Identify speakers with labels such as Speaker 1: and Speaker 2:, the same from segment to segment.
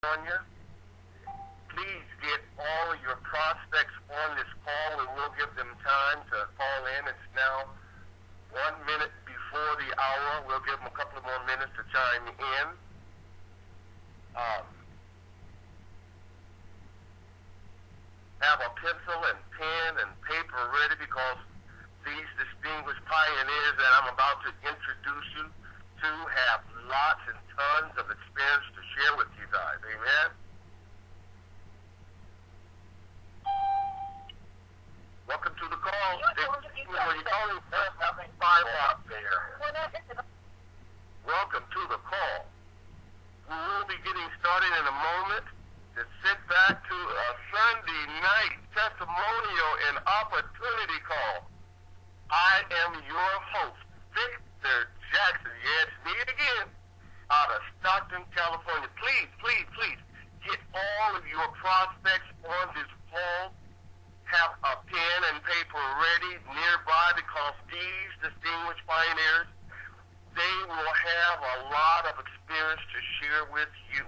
Speaker 1: California. Please get all of your prospects on this call, and we'll give them time to call in. It's now 1 minute before the hour. We'll give them a couple of more minutes to chime in. Have a pencil and pen and paper ready, because these distinguished pioneers that I'm about to introduce you to have lots and tons of experience to share with you guys. Amen? Welcome to the call. When you call nothing fine out there. Welcome to the call. We will be getting started in a moment. Just sit back to a Sunday night testimonial and opportunity call. I am your host, Victor Jackson. Yes, me again, out of Stockton, California. Please, please, please get all of your prospects on this call. Have a pen and paper ready nearby, because these distinguished pioneers, they will have a lot of experience to share with you.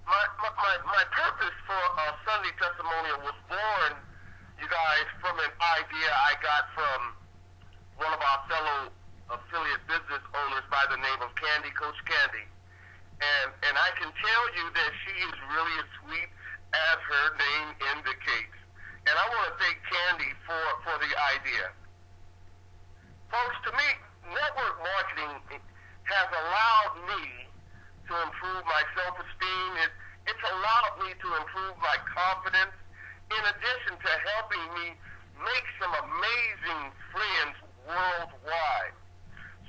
Speaker 1: My purpose for a Sunday testimonial was born, you guys, from an idea I got from one of our fellow affiliate business owners by the name of Candy, Coach Candy. And I can tell you that she is really as sweet as her name indicates. And I want to thank Candy for the idea. Folks, to me, network marketing has allowed me to improve my self-esteem. It's allowed me to improve my confidence, in addition to helping me make some amazing friends worldwide.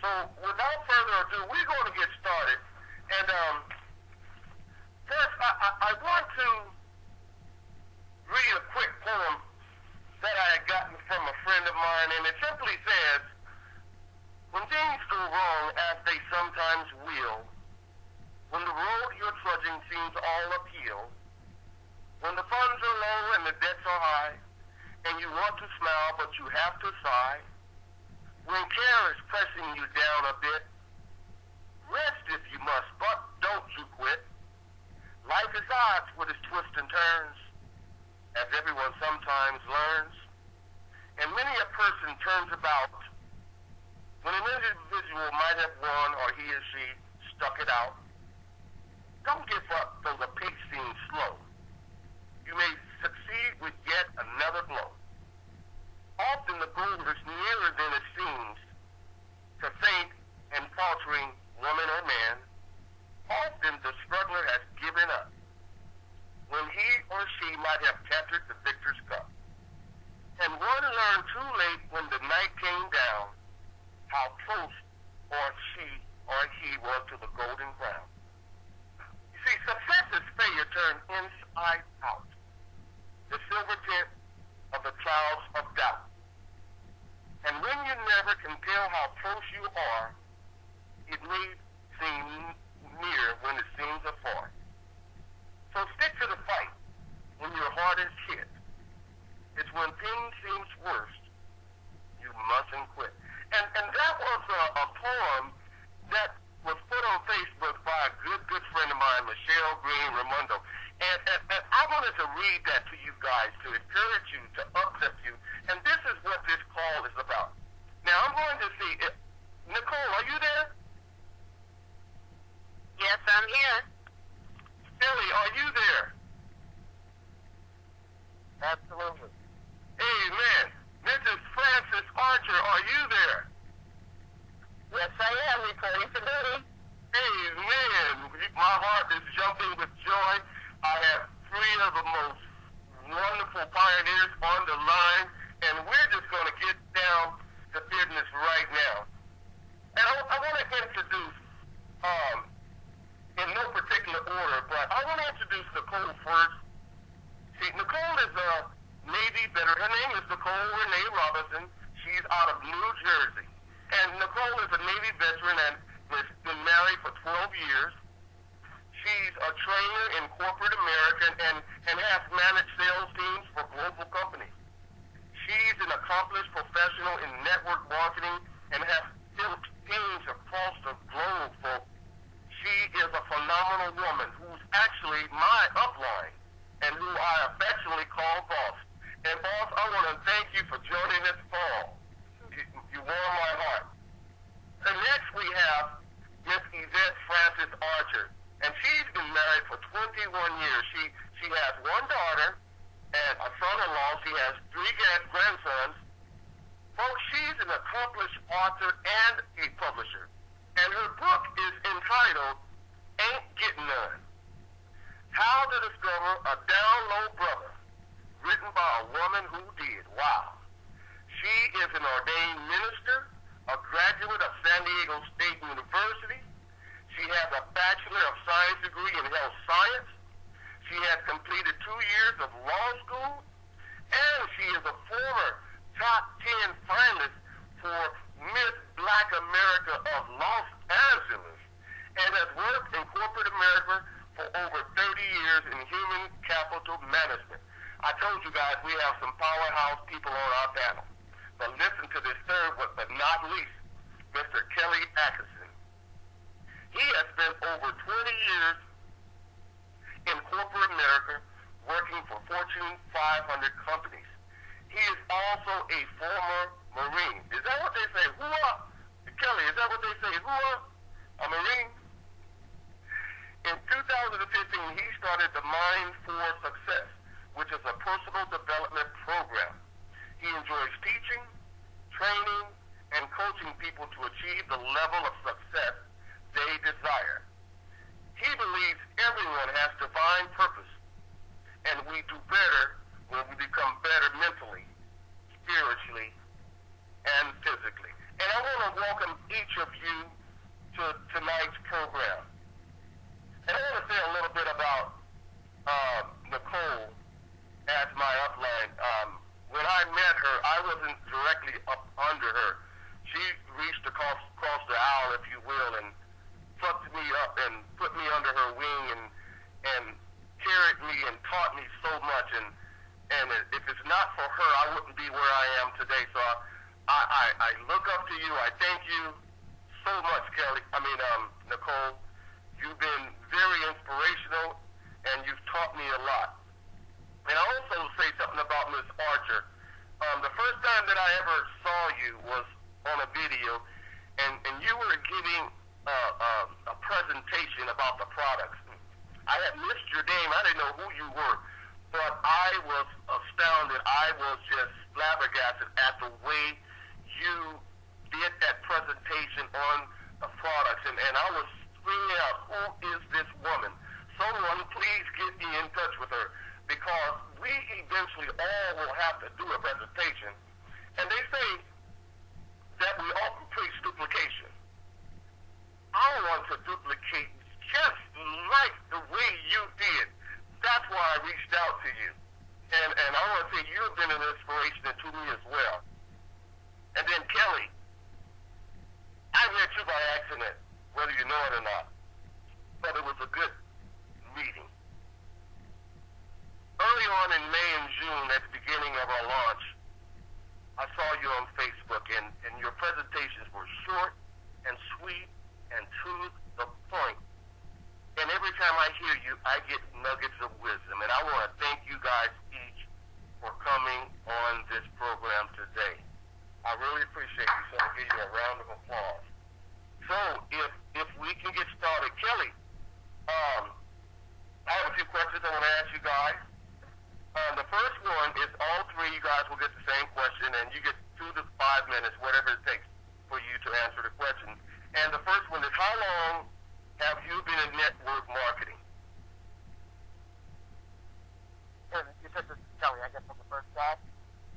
Speaker 1: So without further ado, we're going to get started. And first, I want to read a quick poem that I had gotten from a friend of mine, and it simply says, when things go wrong, as they sometimes will, when the road you're trudging seems all uphill, when the funds are low and the debts are high, and you want to smile but you have to sigh, when care is pressing you down a bit, rest if you must, but don't you quit. Life is odds with its twists and turns, as everyone sometimes learns, and many a person turns about when an individual might have won, or he or she stuck it out. Don't give up though the pace seems slow. You may succeed with yet another blow. Often the goal is nearer than it seems. To faint and faltering woman or man, often the struggler has given up when he or she might have captured the victor's cup. And one learned too late when the night came down how close or she or he was to the golden crown. You see, success is failure turned inside out, the silver tint of the clouds of doubt. And when you never can tell how close you are, it may seem near when it seems afar. So stick to the fight when your heart is hit. It's when things seem worst, you mustn't quit. And that was a poem that was put on Facebook by a good friend of mine, Michelle Green Raimondo. And I wanted to read that to you guys to encourage you, to uplift you. And this is what this call is about. Now, I'm going to see, Nicole, are you there?
Speaker 2: Yes, I'm here.
Speaker 1: Billy, are you there?
Speaker 2: Absolutely.
Speaker 1: Amen. Mrs. Francis Archer, are you there?
Speaker 2: Yes, I am. Reporting for duty.
Speaker 1: Amen. My heart is jumping with joy. I have 3 of the most wonderful pioneers on the line, and we're just going to get down to business right now. And I want to introduce, in no particular order, but I want to introduce Nicole first. See, Nicole is a Navy veteran. Her name is Nicole Renee Robinson. She's out of New Jersey. And Nicole is a Navy veteran and has been married for 12 years. She's a trainer in corporate America and has managed sales teams for global companies. She's an accomplished professional in network marketing and has built teams across the globe, folks. She is a phenomenal woman you for joining this fall. You warm my heart. And next we have Miss Y.Francis Archer. And she's been married for 21 years. She has one daughter and a son-in-law. She has 3 grandsons. Folks, she's an accomplished author and a publisher. And her book is entitled Ain't Getting None. How to Discover a Down Low Brother, written by a woman who did. Wow. She is an ordained minister, a graduate of San Diego State University. She has a Bachelor of Science degree in health science. She has completed 2 years of law school, and she is a former top 10 finalist for Miss Black America of Los Angeles, and has worked in corporate America for over 30 years in human capital management. I told you guys we have some powerhouse people on our panel. But listen to this third one, but not least, Mr. K.Atkinson. He has spent over 20 years in corporate America working for Fortune 500 companies. He is also a former Marine. Is that what they say? Hoo-ah! Kelly, is that what they say? Hoo-ah! A Marine? In 2015, he started the Mind for Success, which is a personal development program. He enjoys teaching, training, and coaching people to achieve the level of success they desire. He believes everyone has divine purpose, and we do better when we become better mentally, spiritually, and physically. And I want to welcome each of you to tonight's program. And I want to say a little bit about Nicole as my upline. When I met her, I wasn't directly up under her. She reached across the aisle, if you will, and plucked me up and put me under her wing and carried me and taught me so much. And if it's not for her, I wouldn't be where I am today. So I look up to you. I thank you so much, Nicole. You've been very inspirational, and you've taught me a lot. And I also say something about Miss Archer. The first time that I ever saw you was on a video, and you were giving a presentation about the products. I had missed your name. I didn't know who you were, but I was astounded. I was just flabbergasted at the way you did that presentation on the products, and I was screaming out, who is this woman? Someone please get me in touch with her, because we eventually all will have to do a presentation. And they say that we often preach duplication. I want to duplicate just like the way you did. That's why I reached out to you. And I want to say you've been an inspiration to me as well. And then Kelly, I met you by accident, whether you know it or not. But it was a good meeting. Early on in May and June, at the beginning of our launch, I saw you on Facebook, and your presentations were short and sweet and to the point. And every time I hear you, I get nuggets of wisdom. And I want to thank you guys each for coming on this program today. I really appreciate you, so I'll give you a round of applause. So, if we can get started, Kelly, I have a few questions I want to ask you guys. The first one is all three you guys will get the same question, and you get 2 to 5 minutes, whatever it takes for you to answer the question. And the first one is, how long have you been in network marketing?
Speaker 2: You said this is Kelly, I guess I'm the first guy?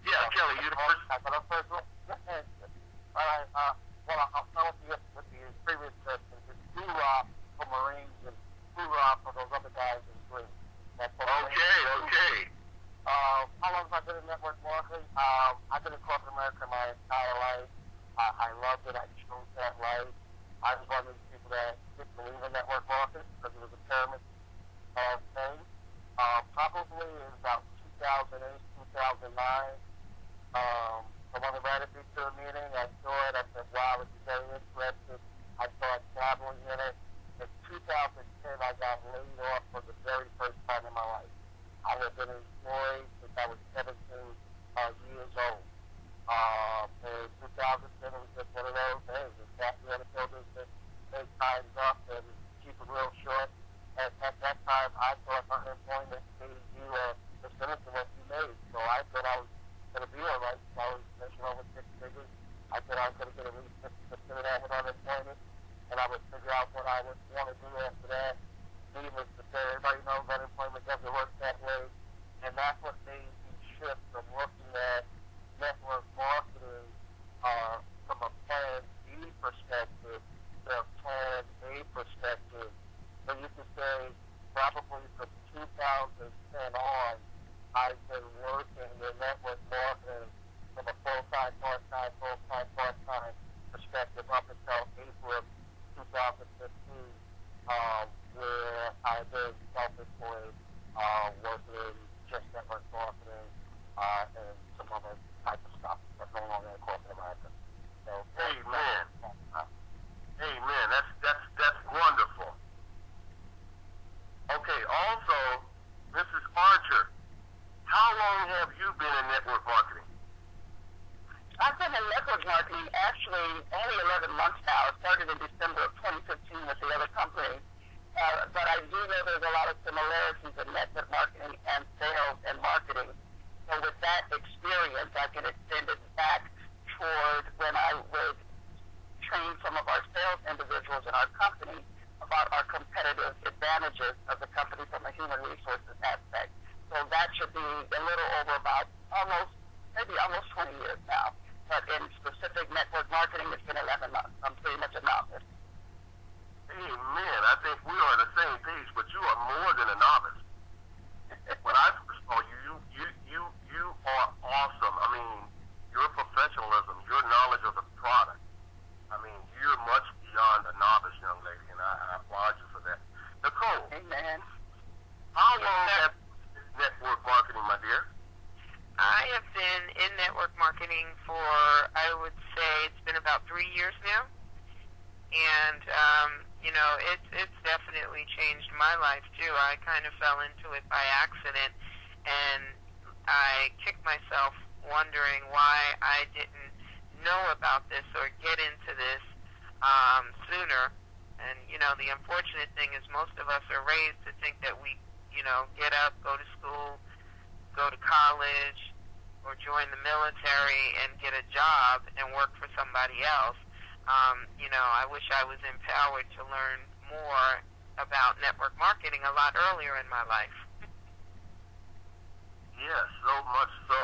Speaker 1: Yeah, Kelly, you're the first.
Speaker 2: I'm the first one? All right, well, I'll start with the previous question. It's hoorah for Marines and hoorah for those other guys in green.
Speaker 1: Okay.
Speaker 2: How long have I been in network marketing? I've been in corporate America my entire life. I loved it. I chose that life. I was one of those people that didn't believe in network marketing because it was a pyramid thing. Probably in about 2008, 2009. Someone invited me to a meeting. I saw it. I said, wow, this is very interesting. I started dabbling in it. In 2010, I got laid off for the very first time in my life. I had been employed since I was 17 years old. In 2010, it was just one of those things. It's exactly what it feels to make times up and keep it real short. At that time, I thought unemployment paid you a percentage of what you made. So I thought I was going to be all right. So I was making over six figures. I thought I was going to get at least 50% of that with unemployment. And I would figure out what I would want to do after that. Needless to say, everybody knows unemployment doesn't work that way. And that's what made me shift from looking at network marketing from a plan B perspective to a plan A perspective. So you could say probably from 2010 on, I've been working in network marketing from a full-time, part-time, full-time, part-time perspective up until April 2015, where I've been self-employed, working just network marketing and some other type of stuff that's going on in corporate America. So,
Speaker 1: Amen. Amen. That's wonderful. Okay. Also, Mrs. Archer, how long have you been in network marketing?
Speaker 3: I've been in network marketing actually only 11 months now. I started in December of 2015 with the other company. But I do know there's a lot of similarities in network marketing and sales and marketing. So with that experience, I can extend it back toward when I would train some of our sales individuals in our company about our competitive advantages of the company from a human resources aspect. So that should be a little over about maybe almost 20 years now. But in specific network marketing, it's been 11 months. I'm pretty much a novice.
Speaker 1: Amen. I think we are on the same page, but you are more than a novice. When I first saw you are awesome. I mean, your professionalism, your knowledge of the product. I mean, you're much beyond a novice, young lady, and I applaud you for that. Nicole.
Speaker 3: Amen.
Speaker 1: How long have you been in network marketing, my dear?
Speaker 4: I have been in network marketing for, I would say, it's been about 3 years now. And, it's definitely changed my life, too. I kind of fell into it by accident, and I kicked myself wondering why I didn't know about this or get into this sooner. And, the unfortunate thing is most of us are raised to think that we, get up, go to school, go to college, or join the military and get a job and work for somebody else. I wish I was empowered to learn more about network marketing a lot earlier in my life.
Speaker 1: Yes, so much so.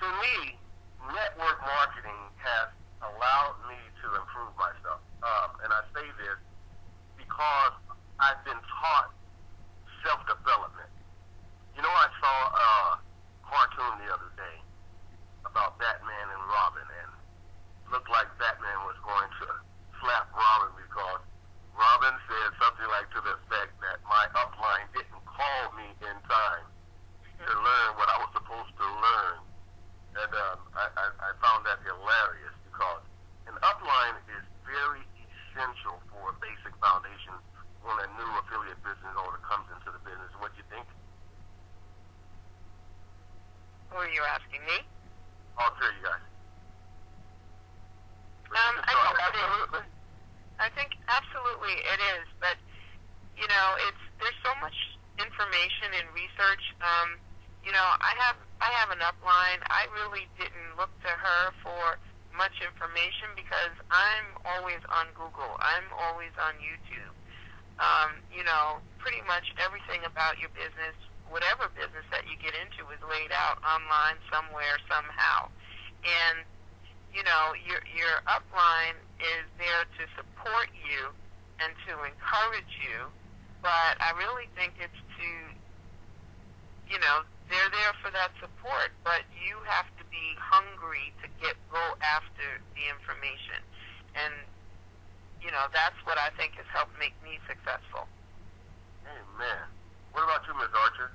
Speaker 1: To me, network marketing has allowed me to improve myself. And I say this because I've been taught self-development. I saw a cartoon the other day about Batman and Robin, and looked like Batman was going to slap Robin because Robin said something like to the effect that my upline didn't call me in time to learn what I was supposed to learn. And I found that hilarious because an upline is very essential for a basic foundation when a new affiliate business owner comes into the business. What do you think?
Speaker 4: Who are you asking, me?
Speaker 1: I'll tell you guys.
Speaker 4: I think absolutely it is, but there's so much information and research. I have an upline. I really didn't look to her for much information because I'm always on Google. I'm always on YouTube. Pretty much everything about your business, whatever business that you get into, is laid out online somewhere, somehow. And your upline is there to support you and to encourage you, but I really think it's to, they're there for that support, but you have to be hungry to go after the information. And, that's what I think has helped make me successful.
Speaker 1: Amen. What about you, Ms. Archer?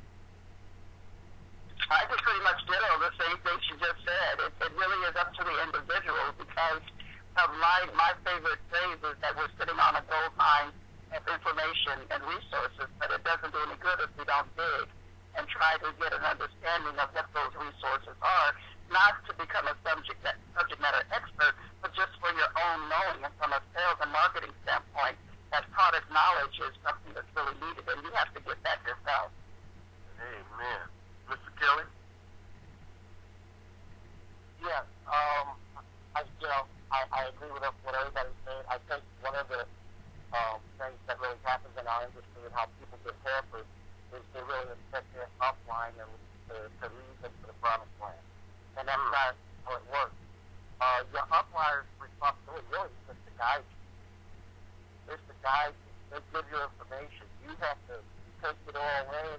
Speaker 3: I just pretty much ditto the same thing she just said. It really is up to the individual because of my favorite phrase is that we're sitting on a gold mine of information and resources, but it doesn't do any good if we don't dig and try to get an understanding of what those resources are not to become a subject matter expert, but just for your own knowing and from a sales and marketing standpoint, that product knowledge is something that's really needed, and you have to get that yourself.
Speaker 1: Amen. Mr. Kelly?
Speaker 2: Yeah, I agree with what everybody's saying. I think one of the things that really happens in our industry and how people get hampered is they really expect their upline and to lead them to the promised land. And that's not how it works. Your upliner's responsibility really is just to guide you. It's to guide you. They give you information. You have to take it all in,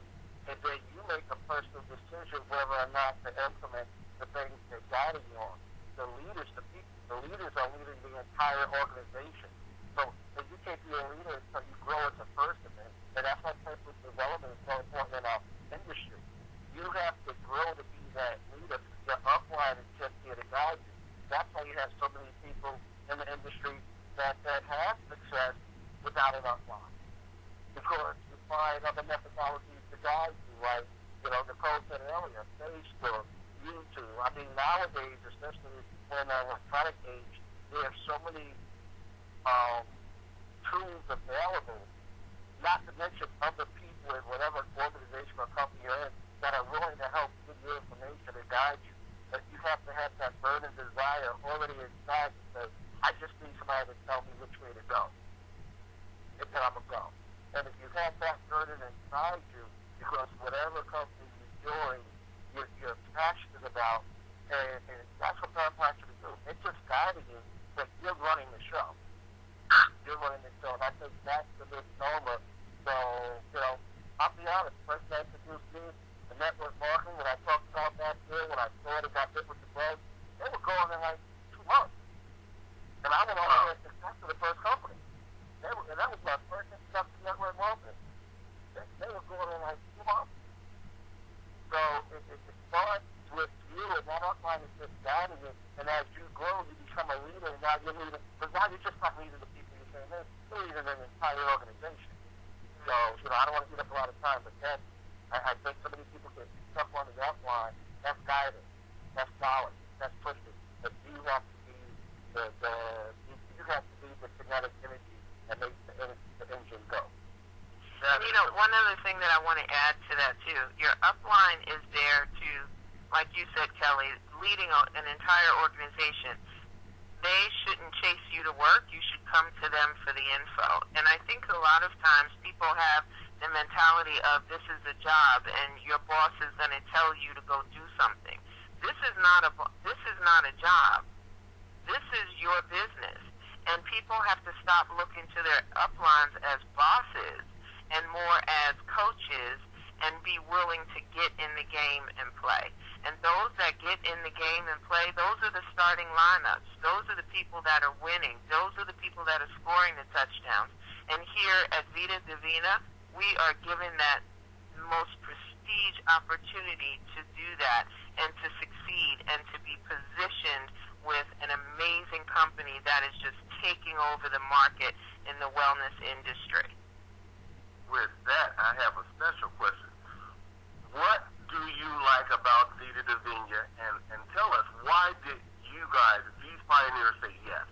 Speaker 2: and then you make a personal decision whether or not to implement the things they're guiding you on. The leaders are leading the entire organization. So you can't be a leader until you grow as a person, and that's why personal development is so important in our industry. You have to grow to be that leader. Your upline is just here to guide you. That's why you have so many people in the industry that have success without an upline. Because you find other methodologies to guide you, like, Nicole said earlier, Facebook, YouTube. I mean, nowadays, especially in the electronic age, there are so many tools available, not to mention other people in whatever organization or company you're in that are willing to help give you information and guide you. But you have to have that burning desire already inside because I just need somebody to tell me which way to go. And then I'm going to go. And if you have that burden inside you, because whatever company you're doing, you're passionate about, and that's what God wants you to do. It's just guiding you, but you're running the show. You're running the show. And I think that's the misnomer. So, I'll be honest, first they introduced me to network marketing, when I talked about that here, when I saw it and got hit with the bug, they were going in like 2 months. And I went over there success to the first company. And that was my first introduction to network marketing. They were going in like 2 months. So it starts with you, and that upline is just guiding you. And as you grow, you become a leader, and now you're leading. Because now you're just not leading the people you're saying, you're leading an entire organization. So, I don't want to eat up a lot of time, but then I think so many people get stuck on the upline. That's guidance. That's knowledge. That's pushing. But you have to be the kinetic energy that makes the engine go.
Speaker 4: One other thing that I want to add to that, too, your upline is there to, like you said, Kelly, leading an entire organization. They shouldn't chase you to work. You should come to them for the info. And I think a lot of times people have the mentality of this is a job and your boss is going to tell you to go do something. This is not a job. This is your business. And people have to stop looking to their uplines as bosses and more as coaches and be willing to get in the game and play. And those that get in the game and play, those are the starting lineups. Those are the people that are winning. Those are the people that are scoring the touchdowns. And here at Vida Divina, we are given that most prestige opportunity to do that and to succeed and to be positioned with an amazing company that is just taking over the market in the wellness industry.
Speaker 1: With that, I have a special question. What do you like about Vida Divina? And tell us, why did you guys, these pioneers, say yes?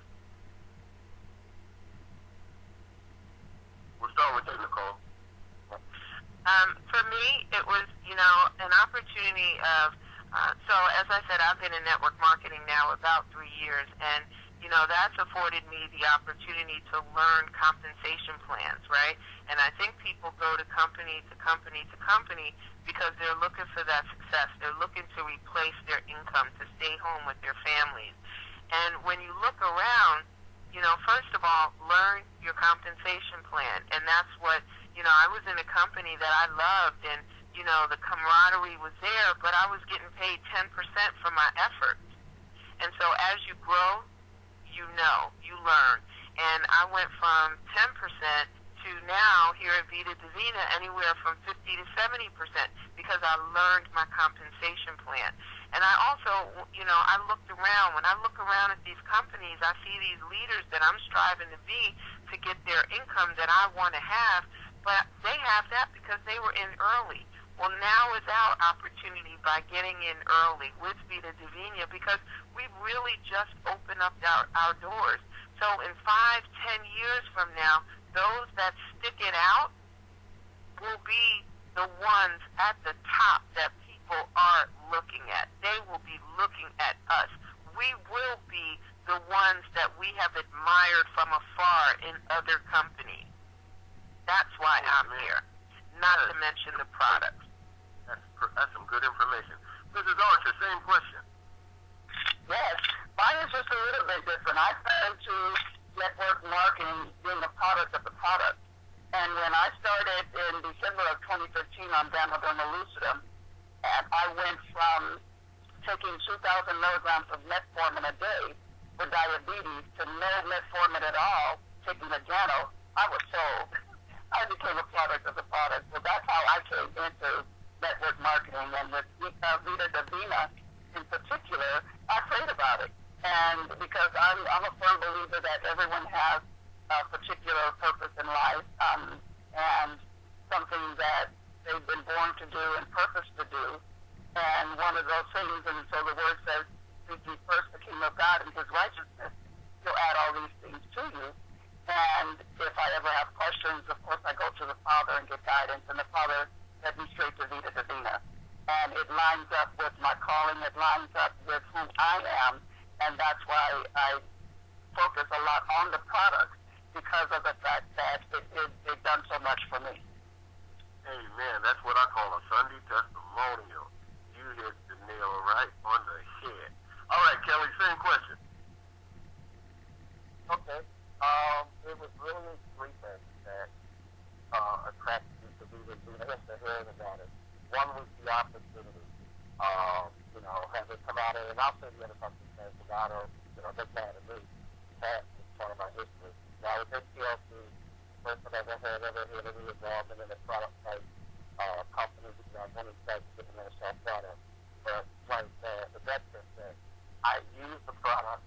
Speaker 1: We'll start with you, Nicole.
Speaker 4: For me, it was, an opportunity of, so as I said, I've been in network marketing now about 3 years, and, that's afforded me the opportunity to learn compensation plans, right? And I think people go to company to company to company because they're looking for that success. They're looking to replace their income, to stay home with their families. And when you look around, first of all, learn your compensation plan. And that's what, I was in a company that I loved, and, the camaraderie was there, but I was getting paid 10% for my efforts. And so as you grow, you learn. And I went from 10% to now here at Vida Divina anywhere from 50 to 70% because I learned my compensation plan. And I also, I looked around. When I look around at these companies, I see these leaders that I'm striving to be to get their income that I want to have, but they have that because they were in early. Well, now is our opportunity by getting in early with Vida Divina, because we've really just opened up our doors. So in 5-10 years from now, those that stick it out will be the ones at the top that people are looking at. They will be looking at us. We will be the ones that we have admired from afar in other companies. That's why I'm here. Not to mention the products.
Speaker 1: That's some good information. Mrs. Archer, same question.
Speaker 3: Yes, mine is just a little bit different. I fell into network marketing being the product of the product. And when I started in December of 2015 on Danoderma lucidum, and I went from taking 2,000 milligrams of metformin a day for diabetes to no metformin at all, taking a Dano, I was sold. I became a product of the product. So that's how I came into network marketing. And with Vida Divina in particular, I prayed about it. And because I'm a firm believer that everyone has a particular purpose in life and something that they've been born to do and purpose to do. And one of those things, and so the word says, seek ye first the kingdom of God and his righteousness. He'll add all these things to you. And if I ever have questions, of course, I go to the Father and get guidance. And the Father led me straight to Vida Divina. And it lines up with my calling. It lines up with who I am. And that's why I focus a lot on the product, because of the fact that it done so much for me.
Speaker 1: Amen. That's what I call a Sunday testimonial. You hit the nail right on the head. All right, Kelly, same question.
Speaker 2: Okay. It was really three things that attracted me to Vida Divina. I guess the hearing about it. One was the opportunity. Have it come out of, and I'll say the other company says about it, doesn't matter to me. That's part of my history. Now, with HPLC, first time I've ever had any involvement in a product type company, one of the types of getting their self-product. But like the veteran said, I use the product,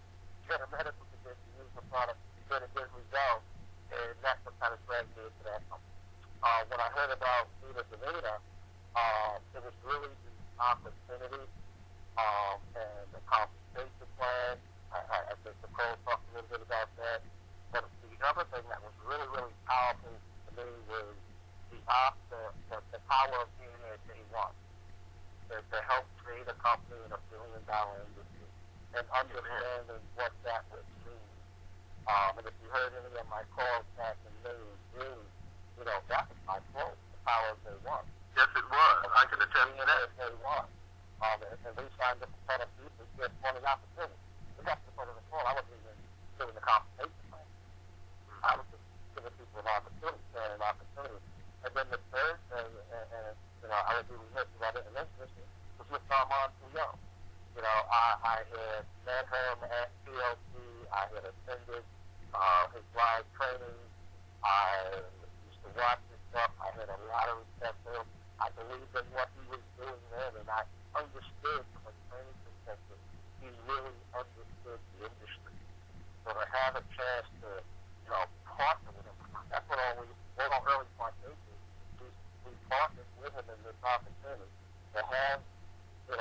Speaker 2: get a medical condition, use the product, get a good result, and that's what kind of dragged me into that company. When I heard about Vida Divina, it was really the opportunity and the compensation plan. I think Nicole talked a little bit about that. But the other thing that was really, really powerful to me was the power of being there day one. To help create a company in $1 billion industry and understanding what that would mean. And if you heard any of my calls back in May and June, that was my quote, the power of day one.
Speaker 1: Yes, it was. I can attest to that.
Speaker 2: Day one. And we signed up for the people to get one of the opportunities. We got to the front of the call. I wasn't even doing the compensation plan. I was just giving people an opportunity. And then the third thing, and I would be remiss if I didn't mention this, was with Armand Pouillot. I had met him at PLC. I had attended his live training. I used to watch his stuff. I had a lot of respect for him. I believed in what he was doing then, and I understood from a training perspective. He really understood the industry. So to have a chance to, partner with him, that's what all early partners do. We partnered with him in this opportunity to have, when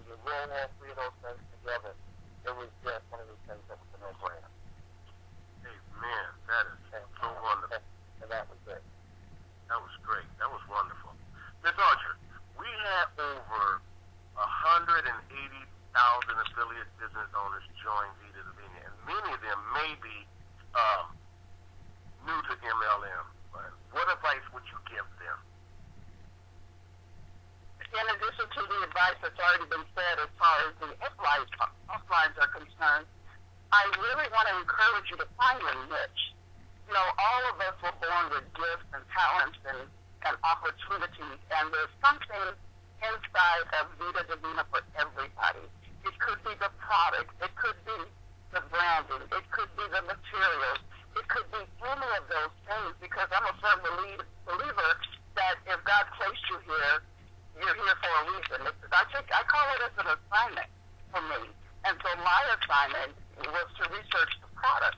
Speaker 2: you roll all three of those things together, it was just one of those things that was a no-brainer.
Speaker 1: Amen. That is so wonderful.
Speaker 2: And that was it.
Speaker 1: That was great. That was wonderful. Ms. Archer, we had over 180,000 affiliate business owners join Vida Divina, and many of them may be new to MLM. What advice would you give them?
Speaker 3: In addition to the advice that's already been said as far as the uplines are concerned, I really want to encourage you to find your niche. All of us were born with gifts and talents and opportunities, and there's something inside of Vida Divina for everybody. It could be the product, it could be the branding, it could be the materials, it could be any of those things, because I'm a firm believer that if God placed you here, you're here for a reason. I call it as an assignment for me. And so my assignment was to research the product.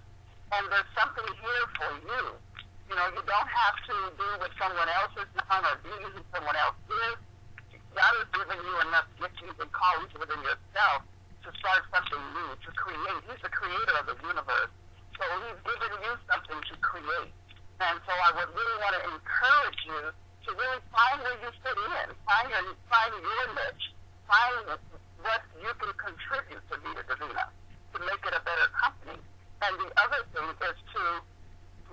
Speaker 3: And there's something here for you. You don't have to do what someone else has done or be who someone else is. God has given you enough giftings and callings within yourself to start something new, to create. He's the creator of the universe. So he's given you something to create. And so I would really want to encourage you to really find where you fit in, find your niche, find what you can contribute to Vida Divina to make it a better company. And the other thing is to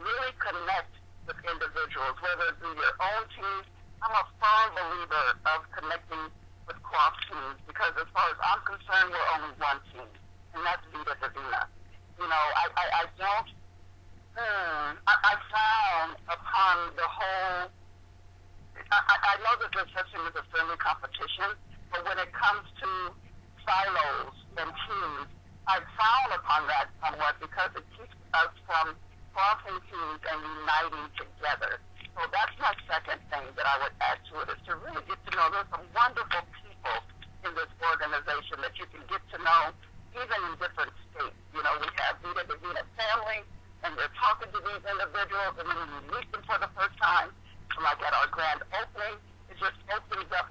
Speaker 3: really connect with individuals, whether it be your own team. I'm a firm believer of connecting with cross teams because as far as I'm concerned, we're only one team, and that's Vida Divina. You know, I found upon the whole, I know that there's such thing as a friendly competition, but when it comes to silos and teams, I frown upon that somewhat because it keeps us from crossing teams and uniting together. So that's my second thing that I would add to it, is to really get to know there's some wonderful people in this organization that you can get to know, even in different states. You know, we have Vida Divina family, and they're talking to these individuals, and then when you meet them for the first time, like at our grand opening, it just opens up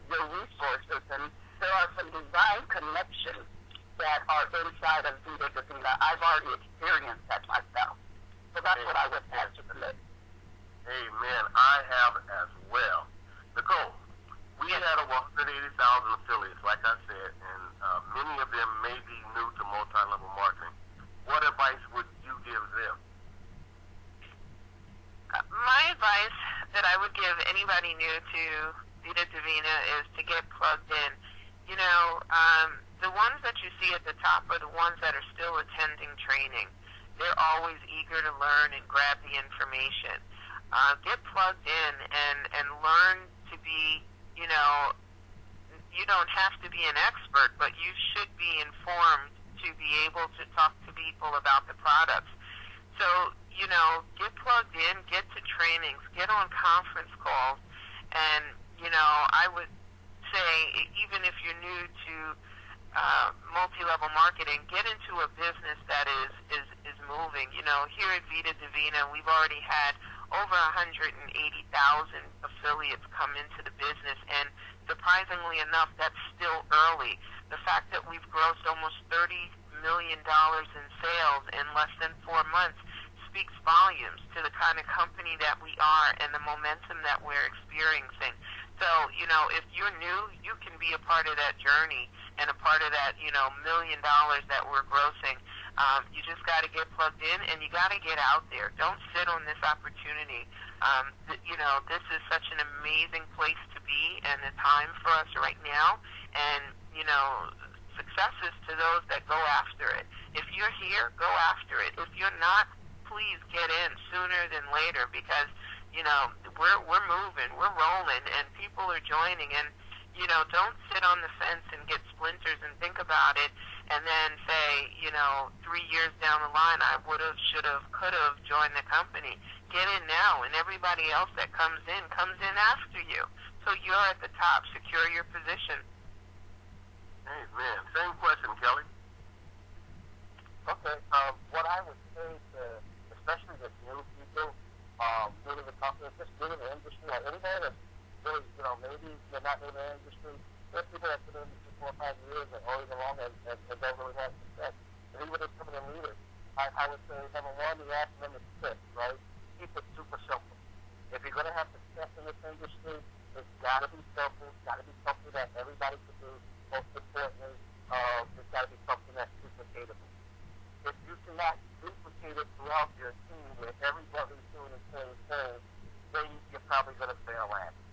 Speaker 3: your resources, and there are some divine connections that are inside of Vida Divina. I've already experienced that myself. So that's what I would add to the list.
Speaker 1: Amen. I have as well. Nicole, we had over 180,000 affiliates, like I said, and many of them may be new to multi-level marketing. What advice would you give them?
Speaker 4: My advice that I would give anybody new to Vida Divina is to get plugged in. You know, the ones that you see at the top are the ones that are still attending training. They're always eager to learn and grab the information. Get plugged in and learn to be, you know, you don't have to be an expert, but you should be informed to be able to talk to people about the products. So, you know, get plugged in, get to trainings, get on conference calls, and, you know, I would say even if you're new to multi-level marketing, get into a business that is moving. You know, here at Vida Divina, we've already had over 180,000 affiliates come into the business, and surprisingly enough, that's still early. The fact that we've grossed almost $30 million in sales in less than 4 months speaks volumes to the kind of company that we are and the momentum that we're experiencing. So, you know, if you're new, you can be a part of that journey and a part of that, you know, $1 million that we're grossing. You just got to get plugged in, and you got to get out there. Don't sit on this opportunity. You know, this is such an amazing place to be and a time for us right now. And, you know, success is to those that go after it. If you're here, go after it. If you're not, please get in sooner than later, because, you know, we're moving, we're rolling, and people are joining. And, you know, don't sit on the fence and get splinters and think about it and then say, you know, 3 years down the line, I would have, should have, could have joined the company. Get in now, and everybody else that comes in after you. So you're at the top. Secure your position.
Speaker 1: Amen. Same question, Kelly.
Speaker 2: Okay. What I would say to, especially the new people, new to the company, just new to the industry, like anybody that's really, you know, maybe you're not new to the industry, there's people that have been in the industry 4 or 5 years and always along and don't really have success. And even as some of the leaders, I would say, number one, the acronym is SIP, right? Keep it super simple. If you're going to have success in this industry, it's got to be simple. It's got to be something that everybody can do. Most importantly, it's got to be something that's duplicatable. If you cannot duplicate it throughout your team where everybody's doing the same thing, then you're probably going to fail at it.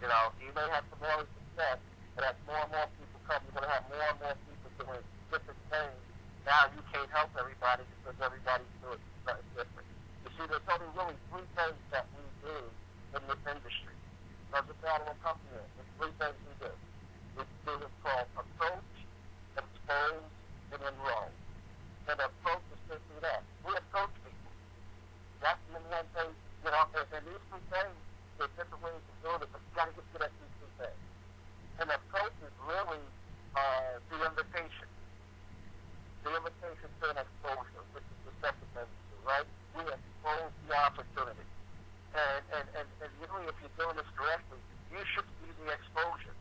Speaker 2: You know, you may have some more success, but as more and more people come, you're going to have more and more people doing different things. Now you can't help everybody because everybody's doing something different. You see, there's only really 3 things that we do in this industry. Doesn't matter what company it is. There's 3 things we do. We do what's called approach, expose, and enroll. And approach is simply that. We approach people. That's the one thing, you know, and these 3 things, there's different ways of doing it, but you got to get good at these 2 things. And approach is really the invitation. The invitation to an exposure, which is the second thing we do, right? We expose the opportunity. And really, if you're doing this correctly, you should see the exposure.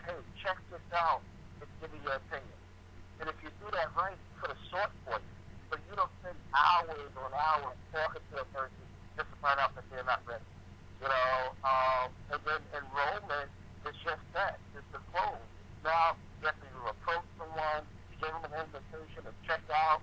Speaker 2: hey, check this out, and give me your opinion. And if you do that right, put a sort for you. But you don't spend hours on hours talking to a person just to find out that they're not ready. You know, and then enrollment is just that. It's the close. Now, you have to approach someone, give them an invitation to check out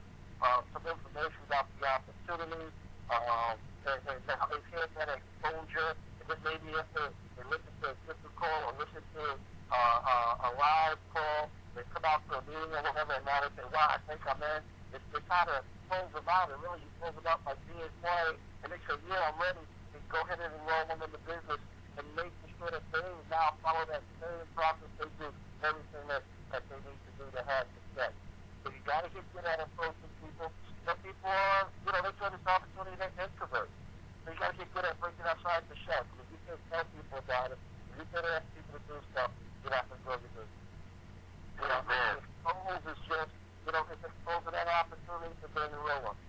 Speaker 2: some information about the opportunity, and now they've had that exposure, and then maybe if they listen to a different call or listen to a live call, they come out to a meeting or whatever, and now they say, wow, I think I'm in. It's kind of pulls them out, and really you pull them out by being quiet, and they say, yeah, I'm ready, and go ahead and enroll them in the business, and make sure that they now follow that same process they do, everything that they need to do to have success. So you got to get good at approaching people. Some people are, they try this opportunity, they're introverts. So you got to get good at breaking outside the shell. If you can tell people about it, if you can ask people to do stuff, you're not going to grow your business. Expose is just, it's exposing that opportunity to bring a real one.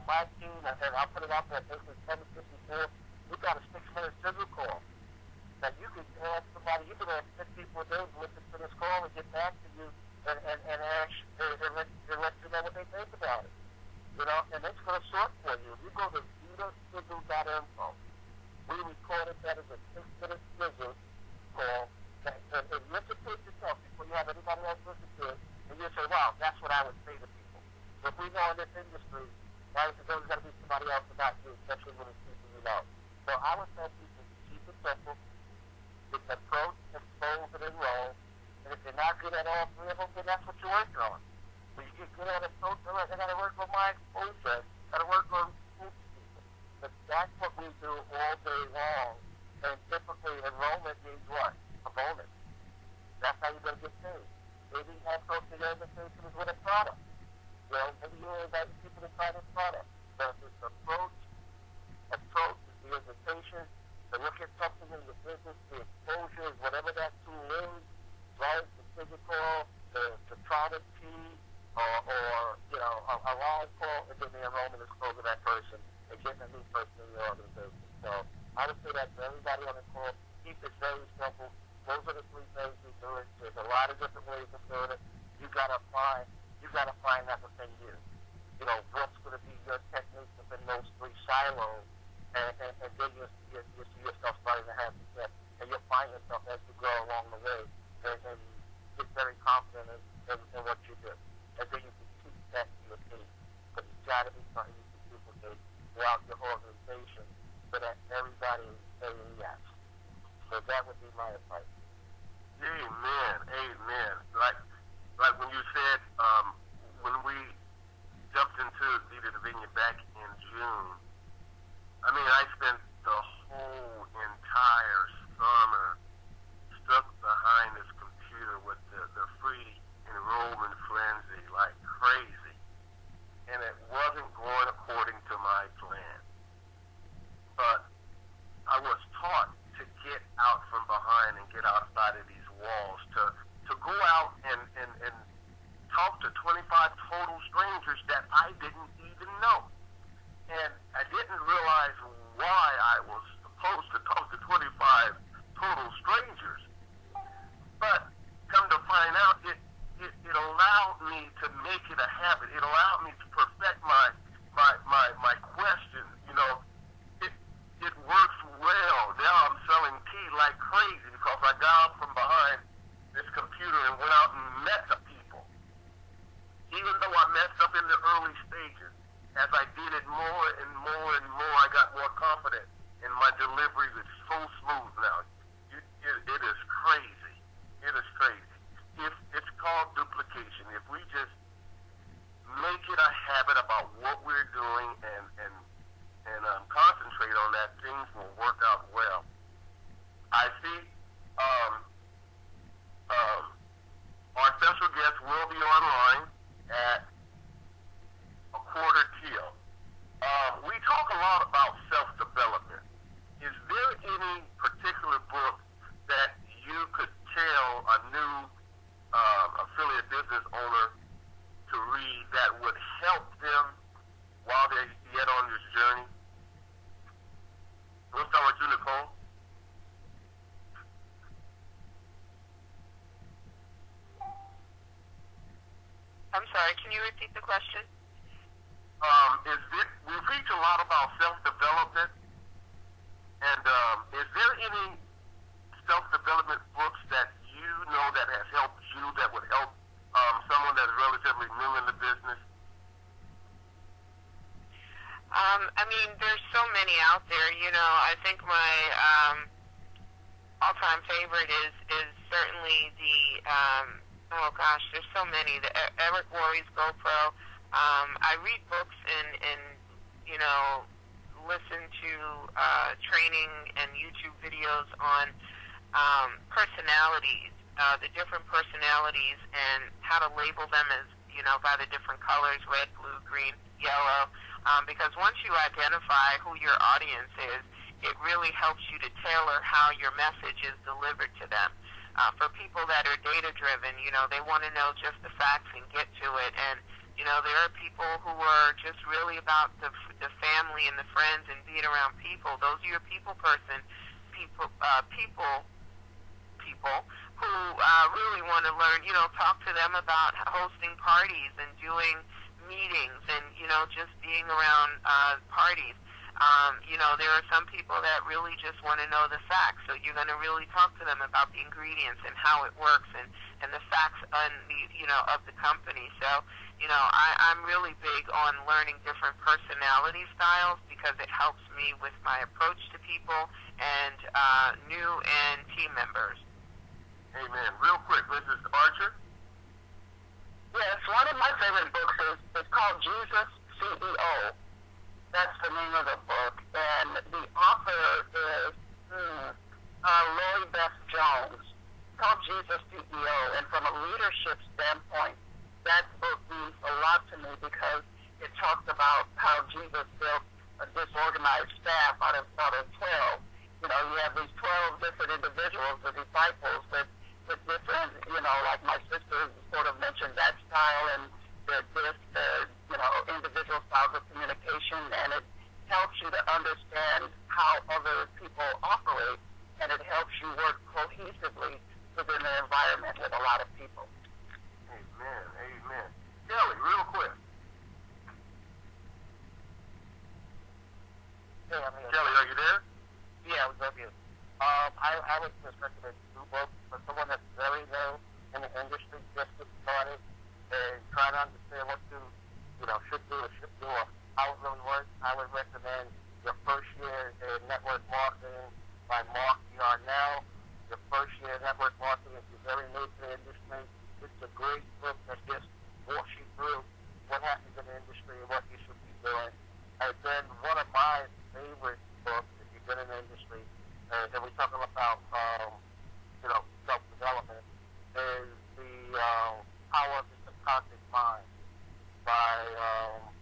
Speaker 2: My team, and I'll put it out there, basically 754, we got a 6-minute Zoom call. Now you can ask somebody, you can ask 6 people a day to listen to this call and get back to you and ask and let you know what they think about it. And it's going to sort for you. If you go to VidaDivina.info, we recorded that as a 6-minute Zoom call, and listen to it yourself before you have anybody else listen to it, and you say, wow, that's what I would say to people. If we know in this industry, right, there's always got to be somebody else about you, especially when it's people you know. So I would tell people to keep it simple, just approach, expose, and enroll. And if you're not good at all 3 of them, then that's what you're working on. When you get good at approach, I got to work on my exposure, got to work on people. But that's what we do all day long. And typically, enrollment means what? A bonus. That's how you're going to get paid. Maybe you have approaching invitations with a product. Maybe you're inviting people to try this product. So if it's approach is the invitation, to look at something in your business, the exposure is whatever that tool is, right? The physical, the product key, or a live call, and then the enrollment is closing that person and getting a new person in your organization. So I would say that to everybody on the call, keep it very simple. Those are the 3 things we do it. There's a lot of different ways of doing it. You gotta find that within you. What's going to be your technique within those 3 silos, and then you'll see yourself starting to have success, and you'll find yourself as you grow along the way, and get very confident in what you do. And then you can teach that to your team. But it's got to be something you can duplicate throughout your organization so that everybody is saying yes. So that would be my advice.
Speaker 1: Amen. Like when you said, when we jumped into Vida Divina back in June, I spent the whole entire summer stuck behind this computer with the free enrollment frenzy like crazy. And it wasn't going according to my plan. But I was taught to get out from behind and get outside of these walls, to go out and talk to 25 total strangers that I didn't even know. And I didn't realize why I was supposed to talk to 25 total strangers. But come to find out, it allowed me to make it a habit. It allowed me to perfect my questions. It works well. Now I'm selling tea like crazy because I got out from behind this computer and went out and met the people. Even though I messed up in the early stages, as I did it more and more and more, I got more confident, and my delivery is so smooth now. It is crazy. It is crazy. It's called duplication. If we just make it a habit about what we're doing and concentrate on that, things will work out well. I see our special guest will be online at 1:15. We talk a lot about self-development. Is there any particular book that you could tell a new affiliate business owner to read that would help them while they're yet on this journey? We'll start with you, Nicole.
Speaker 4: I'm sorry, can you repeat the question?
Speaker 1: We preach a lot about self-development, and is there any self-development books that you know that has helped you that would help someone that is relatively new in the business?
Speaker 4: I mean, there's so many out there. You know, I think my all-time favorite is certainly the oh gosh, there's so many. The Eric Worre's GoPro. I read books and you know, listen to training and YouTube videos on personalities, the different personalities, and how to label them as, you know, by the different colors, red, blue, green, yellow. Because once you identify who your audience is, it really helps you to tailor how your message is delivered to them. For people that are data-driven, you know, they want to know just the facts and get to it. And, you know, there are people who are just really about the family and the friends and being around people. Those are your people person, people who really want to learn, you know, talk to them about hosting parties and doing meetings and, you know, just being around parties. You know, there are some people that really just want to know the facts, so you're going to really talk to them about the ingredients and how it works and the facts on the, you know, of the company. So, you know, I'm really big on learning different personality styles because it helps me with my approach to people and new and team members.
Speaker 1: Amen. Real quick, Mrs. Archer.
Speaker 3: Yes, one of my favorite books is called Jesus CEO. That's the name of the book. And the author is Lori Beth Jones. It's called Jesus CEO. And from a leadership standpoint, that book means a lot to me because it talks about how Jesus built a disorganized staff out of 12. You know, you have these 12 different individuals, the disciples, with different, you know, like my sister sort of mentioned that style and you know, individual styles of communication, and it helps you to understand how other people operate, and it helps you work cohesively within an environment with a lot of people.
Speaker 1: Amen. Amen. Kelly, real quick.
Speaker 2: Hey, I'm here.
Speaker 1: Kelly, are you there?
Speaker 2: Yeah, I was up here. I would just recommend two books for someone that's very new in the industry, just getting started, and try to understand what to, you know, should do or how it really works. I would recommend Your First Year in Network Marketing by Mark Yarnell. Your First Year in Network Marketing, if you're very new to the industry, it's a great book that just walks you through what happens in the industry and what you should be doing. And then one of my favorite books, if you've been in the industry, and we're talking about, you know, self-development, is the Power of the Subconscious Mind by,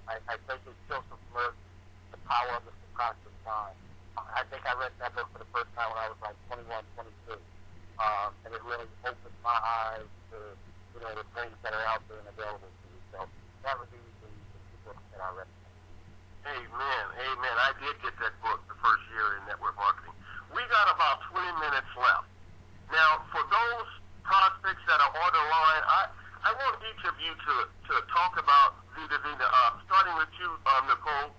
Speaker 2: I think it's Joseph Merck, The Power of the Subconscious Mind. I think I read that book for the first time when I was like 21, 22. And it really opened my eyes to, you know, the things that are out there and available to you. So that would be the two books that I read.
Speaker 1: Amen. Amen. I did get that book, The First Year in Network Marketing. We got about 20 minutes left. Now, for those prospects that are on the line, I want each of you to talk about Vida Divina, starting with you, Nicole,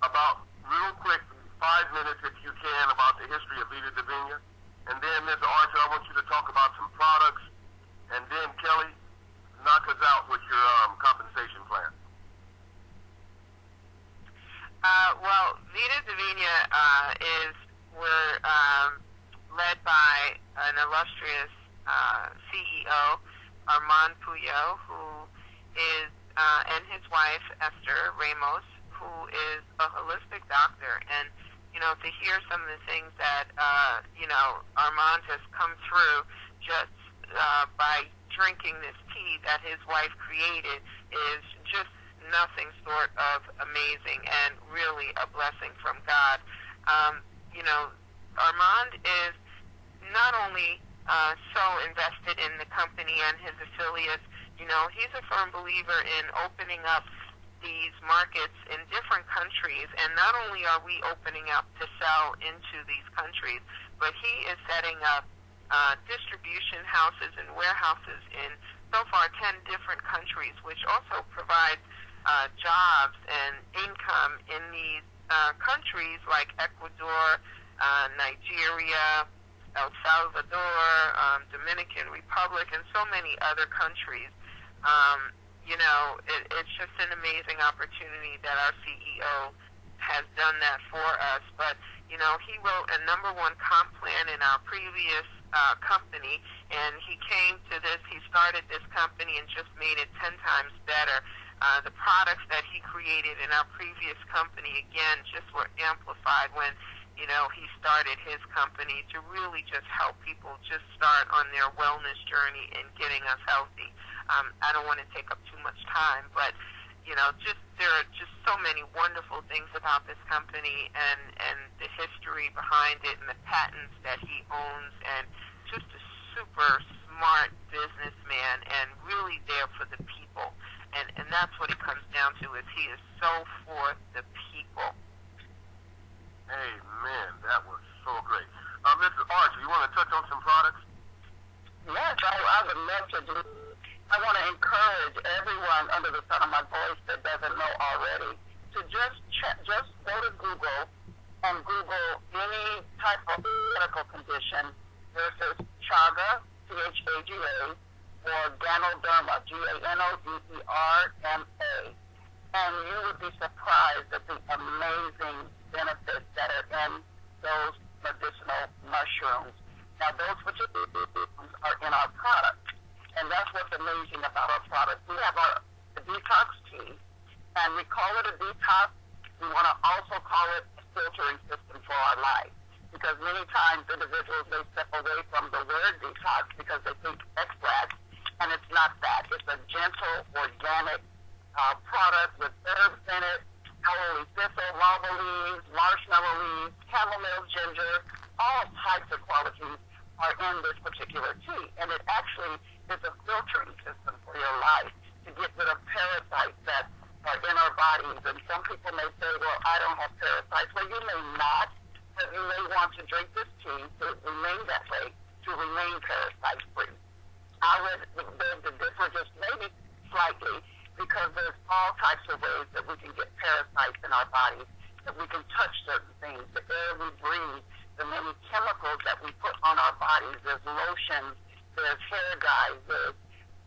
Speaker 1: about real quick, 5 minutes if you can, about the history of Vida Divina. And then, Mr. Archer, I want you to talk about some products. And then, Kelly, knock us out with your compensation plan.
Speaker 4: Well, Vida Divina we're led by an illustrious CEO, Armand Puyol, who is, and his wife, Esther Ramos, who is a holistic doctor. And, you know, to hear some of the things that, you know, Armand has come through just by drinking this tea that his wife created is just nothing short of amazing and really a blessing from God. You know, Armand is not only so invested in the company and his affiliates, you know, he's a firm believer in opening up these markets in different countries, and not only are we opening up to sell into these countries, but he is setting up distribution houses and warehouses in so far 10 different countries, which also provides jobs and income in these countries like Ecuador, Nigeria, El Salvador, Dominican Republic, and so many other countries. It's just an amazing opportunity that our CEO has done that for us. But, he wrote a #1 comp plan in our previous company, and he came to this, he started this company and just made it 10 times better. The products that he created in our previous company, again, just were amplified when, he started his company to really just help people just start on their wellness journey and getting us healthy. I don't want to take up too much time, but, there are just so many wonderful things about this company and the history behind it and the patents that he owns, and just a super smart businessman and really there for the people. And that's what it comes down to, is he is so for the people.
Speaker 1: Amen. That was so great. Mrs. Archer, you want to touch on some products?
Speaker 3: Yes, I would love to do. I want to encourage everyone under the sound of my voice that doesn't know already to just go to Google and Google any type of medical condition versus chaga, C-H-A-G-A, or Ganoderma, G-A-N-O-D-E-R-M-A. And you would be surprised at the amazing benefits that are in those medicinal mushrooms. Now, those particular mushrooms are in our product. And that's what's amazing about our product. We have the detox tea, and we call it a detox. We want to also call it a filtering system for our life, because many times individuals, they step away from the word detox because they think extract, and it's not that. It's a gentle, organic product with herbs in it, holy thistle, lava leaves, marshmallow leaves, chamomile, ginger, all types of qualities are in this particular tea. And it actually is a filtering system for your life to get rid of parasites that are in our bodies. And some people may say, well, I don't have parasites. Well, you may not, but you may want to drink this tea to remain that way, to remain parasite-free. I would beg to differ just maybe slightly, because there's all types of ways that we can get parasites in our bodies, that we can touch certain things, the air we breathe, the many chemicals that we put on our bodies. There's lotions, there's hair dyes, there's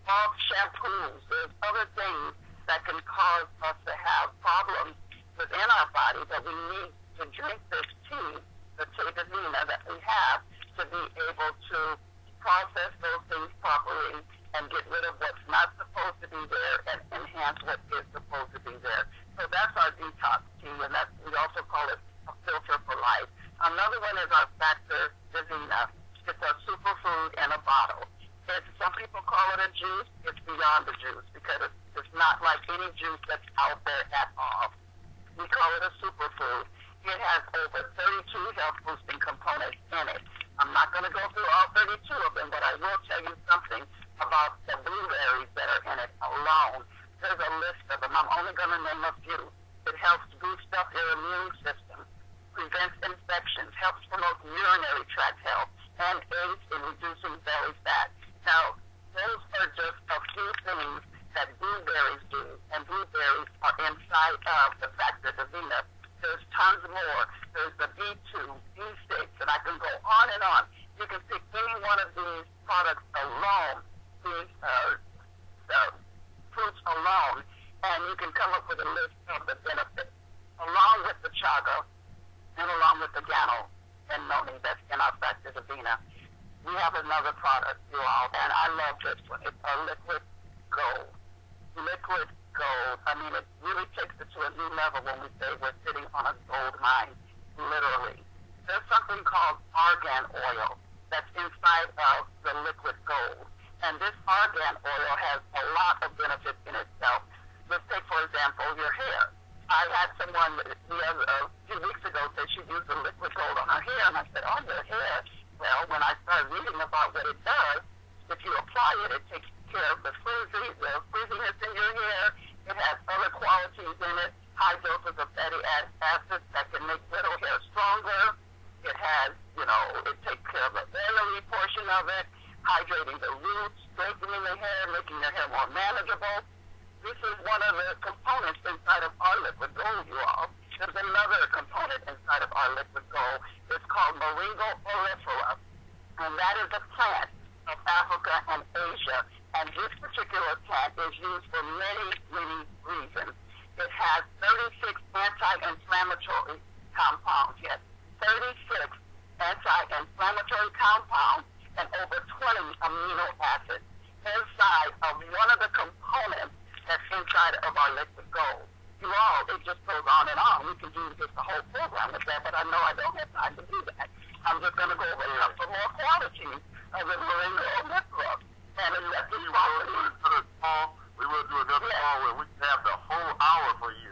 Speaker 3: all shampoos, there's other things that can cause us to have problems within our body, that we need to drink this tea, the Vida Divina that we have, to be able to process those things properly and get rid of what's not supposed to be there and enhance what is supposed to be there. So that's our detox tea, and we also call it a filter for life. Another one is our Factor Divina. It's a superfood in a bottle. Some people call it a juice. It's beyond the juice, because it's not like any juice that's out there at all. We call it a superfood. It has over 32 health-boosting components in it. I'm not going to go through all 32 of them, but I will tell you something about the blueberries that are in it alone. There's a list of them. I'm only going to name a few. It helps boost up your immune system, prevents infections, helps promote urinary tract health, and aids in reducing belly fat. Now, those are just a few things that blueberries do, and blueberries are inside of the Factor Divina. There's tons more. There's the B2, B6, and I can go on and on. You can pick any one of these products alone, these fruits alone, and you can come up with a list of the benefits, along with the chaga and along with the gano and noni that's in our Factor Divina. We have another product, you all, and I love this one. It's a liquid gold. Liquid gold. I mean, it really takes it to a new level when we say we're sitting on a gold mine, literally. There's something called argan oil that's inside of the liquid gold. And this argan oil has a lot of benefits in itself. Let's take, for example, your hair. I had someone a few weeks ago say she used the liquid gold on her hair, and I said, oh, your hair. Well, when I started reading about what it does, if you apply it, it takes care of the frizziness in your hair. It has other qualities in it, high doses of fatty acids that can make brittle hair stronger. It has, it takes care of the oily portion of it, hydrating the roots, straightening the hair, making your hair more manageable. This is one of the components inside of our liquid gold, you all. There's another component inside of our liquid gold. It's called Moringa oleifera, and that is a plant of Africa and Asia. And this particular plant is used for many, many reasons. It has 36 anti-inflammatory compounds, yes, 36 anti-inflammatory compounds and over 20 amino acids inside of one of the components that's inside of our liquid gold. You all, it just goes on and on. We can do just the whole program with that, but I know I don't have time to do that. I'm just going to go over some more qualities of the Moringa oleifera and electric qualities.
Speaker 1: We will do another call where we can have the whole hour for you.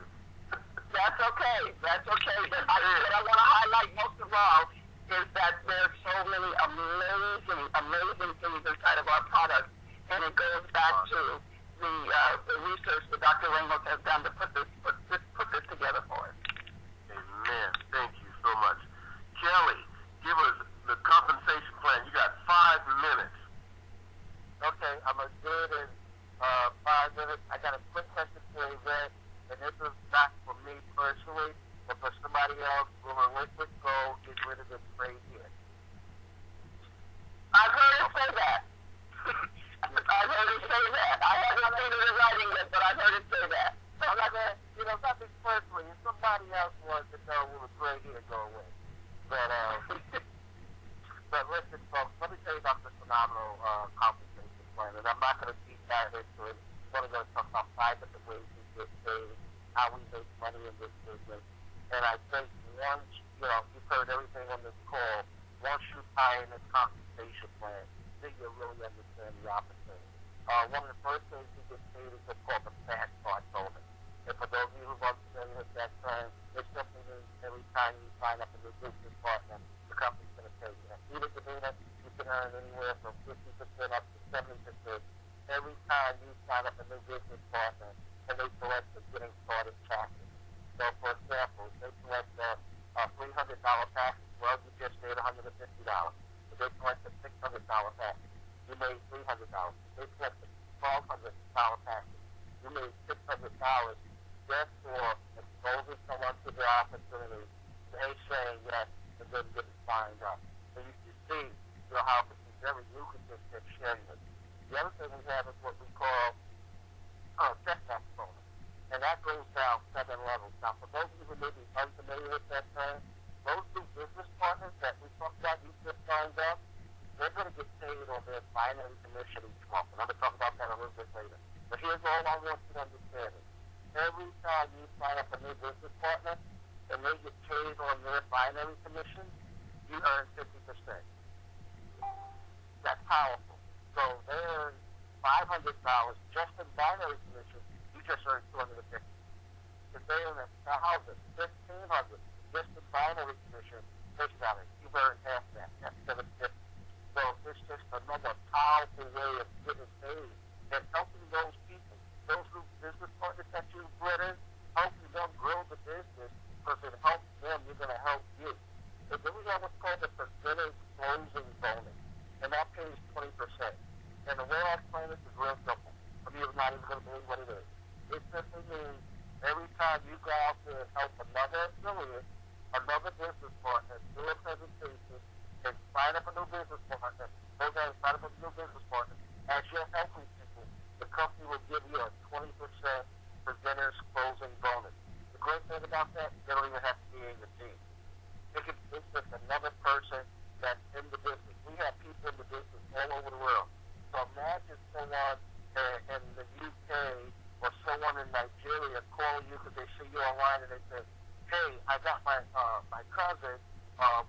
Speaker 3: That's okay. That's okay. But what I want to highlight most of all is that there's so many amazing, amazing things inside of our products, and it goes back to the research that Dr. Reynolds has done to put this together for us.
Speaker 1: Amen. Thank you so much. Kelly, give us the compensation plan. You got 5 minutes.
Speaker 2: Okay, I'm going to do it in 5 minutes. I got a quick question for you, Red, and this is not for me personally, but for somebody else who will liquid gold, get rid of this gray hair.
Speaker 3: I've heard him say that. I've heard him say that. I haven't seen it in writing yet, but I've heard him say that.
Speaker 2: So I'm not going to, nothing personally. If somebody else wants to know, will the gray hair go away? But listen, folks, let me tell you about this phenomenal compensation plan, and I'm not going to deep dive into it. I'm going to talk about 5 different ways we get paid, how we make money in this business. And I think once, you've heard everything on this call, once you tie in this compensation plan, then you'll really understand the opportunity. One of the first things we get paid is what's called the fast start bonus. And for those of you who aren't familiar with that term, it simply means every time you sign up a new business partner, the company's going to pay you. At Vida Divina, you can earn anywhere from 50% up to 70% every time you sign up a new business partner and they select the getting started package. So, for example, if they select a $300 package, well, you just made $150. If they select a $600 package, you made $300. If they select a $1,200 package, you made $600 just for exposing someone to the opportunity, they saying yes, and then getting signed up. So you can see, how it can be very lucrative to sharing it. The other thing we have is what we call check-back bonus, and that goes down 7 levels. Now, for those of you who may be unfamiliar with that term, those 2 business partners that we talked about, you just signed up, they're going to get paid on their binary commission each month, and I'm going to talk about that a little bit later. But here's all I want you to understand. Every time you sign up a new business partner and they get paid on their binary commission, you earn 50%. That's powerful. So they earn $500 just in binary commission, you just earn $250. If they earn $1,000, $1,500 just in binary commission, think about it. You've earned half that. That's $750. So it's just another powerful way of getting paid and helping those people, those new business partners that you brought in, helping them grow the business, because it helps them, you're going to help you. And then we have what's called the percentage closing bonus, and that pays 20%. And the way I explain this is real simple. Some of you are not even going to believe what it is. It simply means every time you go out there and help another affiliate, another business partner, do a presentation, and sign up a new business partner, go down and sign up a new business partner, as you're helping people, the company will give you a 20% presenter's closing bonus. The great thing about that, they don't even have to be in the team. It's just another person that's in the business. We have people in the business all over the world. So imagine someone in the UK or someone in Nigeria calling you because they see you online and they say, hey, I got my cousin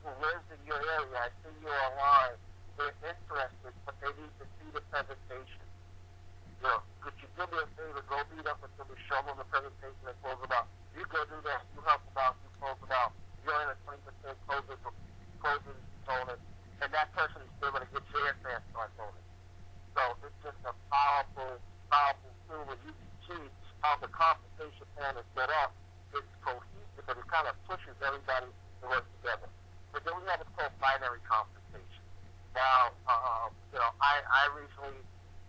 Speaker 2: who lives in your area. I see you online. They're interested, but they need to see the presentation. Could you do me a favor? Go meet up with them and show them the presentation and close them out. You go do that. You help them out. You close them out. You're in a 20% closing bonus, and that person is still going to get their fast start bonus. So it's just a powerful tool where you can see how the compensation plan is set up. It's cohesive, but it kind of pushes everybody to work together. But then we have what's called binary compensation. Now, I recently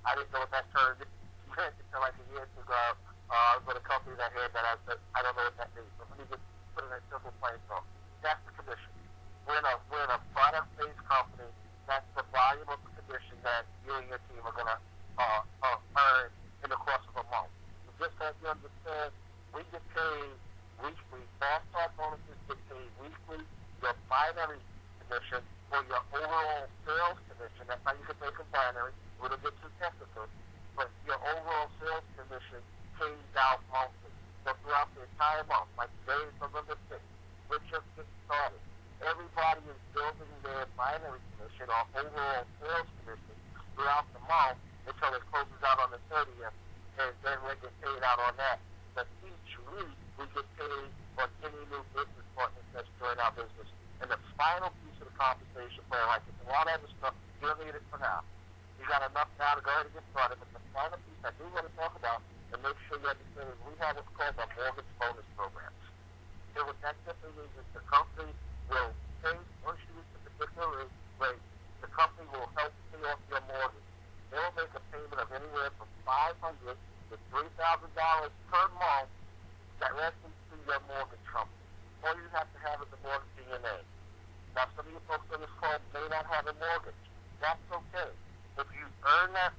Speaker 2: I didn't know what that turned until like a year ago. I was with a company that had that. I said, I don't know what that means. But let me just put it in a simple plain term. That's the commission. We're in a product-based company. That's the volume of the commission that you and your team are going to earn in the course of a month. So just so you understand, we get paid weekly. Fast-track bonuses get paid weekly. Your binary commission or your overall sales commission, that's how you can make a binary. We don't get too technical. But your overall sales commission pays out monthly. So throughout the entire month, like today is November 6th, we're just getting started. Everybody is building their binary commission or overall sales commission throughout the month until it closes out on the 30th, and then we get paid out on that. But each week, we get paid on any new business partners that join our business. And the final piece of the compensation plan, like if you want other stuff, you don't need it for now. You got enough now to go ahead and get started, but the final piece I do want to talk about and make sure you understand is we have what's called our mortgage bonus programs. So what that simply means is the company will pay, once you reach a particular rate, the company will help pay off your mortgage. They will make a payment of anywhere from $500 to $3,000 per month directly to your mortgage company. All you have to have is a mortgage in your name. Now, some of you folks on this call may not have a mortgage. That's okay. If you earn that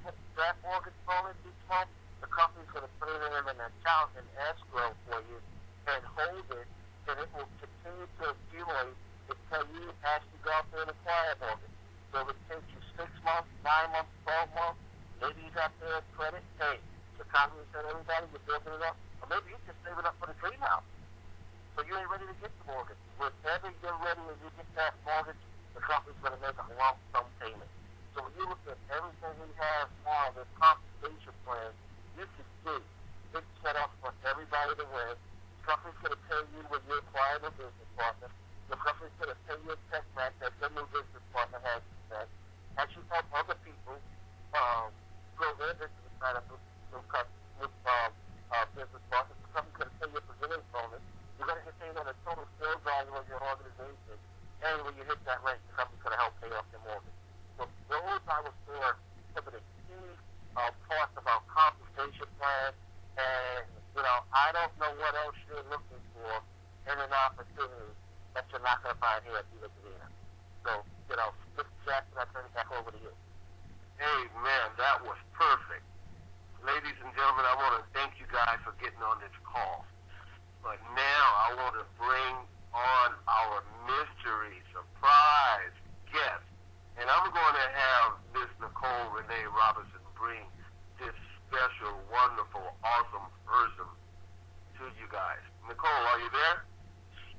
Speaker 2: mortgage bonus each month, the company's going to put it in an account in escrow for you and hold it, and it will continue to accumulate until you actually go out there and acquire a mortgage. So if it takes you 6 months, 9 months, 12 months, maybe you got their credit, hey, the company said everybody, you're building it up, or maybe you're just saving up for the dream house. So you ain't ready to get the mortgage. Whenever you're ready and you get that mortgage, the company's going to make a lump sum payment. So when you look at everything we have now, this compensation plan, you can see it's set up for everybody to win. The company's going to pay you when you acquire a business partner. The company's going to pay you a tech match that your new business partner has success. As you help other people grow their business inside of new business partners, the company's going to pay you a percentage bonus. You're going to get paid on the total sales value of your organization. And when you hit that rate, the company's going to help pay off your mortgage. So those I would say are some of the key parts of our compensation plan. And, you know, I don't know what else you're looking for in an opportunity that you're not going to find here at Vida Divina. So, you know, Mr. Jackson, I turn it back over to you.
Speaker 1: Hey, man, that was perfect. Ladies and gentlemen, I want to thank you guys for getting on this call. But now I want to bring on our mystery surprise guest. And I'm going to have Miss Nicole Renee Robinson bring this special, wonderful, awesome person to you guys. Nicole, are you there?